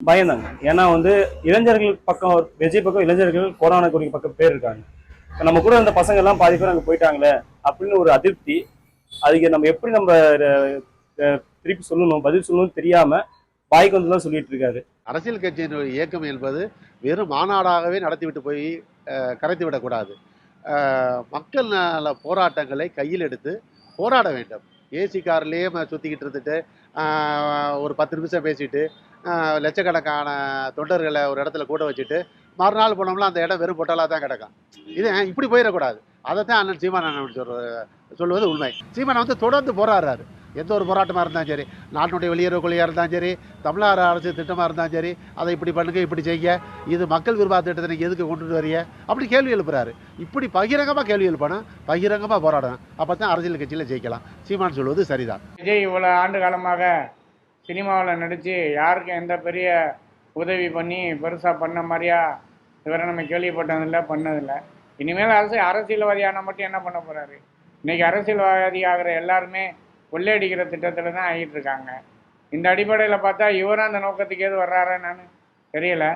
பயந்தாங்க. ஏன்னா வந்து இளைஞர்கள் பக்கம் விஜய் பக்கம் இளைஞர்கள் கொரோனா குறி பக்கம் பேர் இருக்காங்க. நம்ம கூட இருந்த பசங்க எல்லாம் பாதி பேர் அங்க போயிட்டாங்களே அப்படின்னு ஒரு அதிருப்தி. அதுக்கு நம்ம எப்படி நம்ம திருப்பி சொல்லணும், பதில் சொல்லணும்னு தெரியாம வாய்க்கு வந்து தான் சொல்லிட்டு இருக்காரு. அரசியல் கட்சியின் இயக்கம் என்பது வெறும் மாநாடாகவே நடத்திவிட்டு போய் கரைத்து விடக்கூடாது. மக்கள் நல போராட்டங்களை கையில் எடுத்து போராட வேண்டும். ஏசி கார்லேயே சுற்றிக்கிட்டு இருந்துட்டு ஒரு 10 நிமிஷம் பேசிட்டு லட்சக்கணக்கான தொண்டர்களை ஒரு இடத்துல கூட வச்சுட்டு மறுநாள் போனோம்னா அந்த இடம் வெறும் பொட்டலாக தான் கிடக்கும். இது இப்படி போயிடக்கூடாது. அதை தான் அண்ணன் சீமான் அண்ணன் சொல்வது உண்மை. சீமான் வந்து தொடர்ந்து போராடுறாரு. எந்த ஒரு போராட்டமாக இருந்தாலும் சரி, நாட்டினுடைய வெளியுறவு கொள்கையாக இருந்தாலும் சரி, தமிழ்நாடு அரசு திட்டமாக இருந்தாலும் சரி, அதை இப்படி பண்ணுங்க, இப்படி செய்ய, இது மக்கள் விரும்பாத திட்டத்தை நீங்கள் எதுக்கு கொண்டுட்டு வரீங்க அப்படி கேள்வி எழுப்புறாரு. இப்படி பகிரங்கமாக கேள்வி எழுப்பணும், பகிரங்கமாக போராடணும். அப்போ தான் அரசியல் கட்சியில் ஜெயிக்கலாம். சீமான் சொல்வது சரிதான். விஜய் இவ்வளோ ஆண்டு காலமாக சினிமாவில் நடித்து யாருக்கும் எந்த பெரிய உதவி பண்ணி பெருசாக பண்ண மாதிரியா இதுவரை நம்ம கேள்விப்பட்டதில்லை, பண்ணதில்லை. இனிமேல் அரசியல்வாதியான மட்டும் என்ன பண்ண போகிறாரு? இன்றைக்கி அரசியல்வாதி ஆகிற எல்லாருமே கொள்ளையடிக்கிற திட்டத்தில் தான் ஆகிட்டு இருக்காங்க. இந்த அடிப்படையில் பார்த்தா இவரும் அந்த நோக்கத்துக்கு எது வர்றாருன்னு தெரியலை.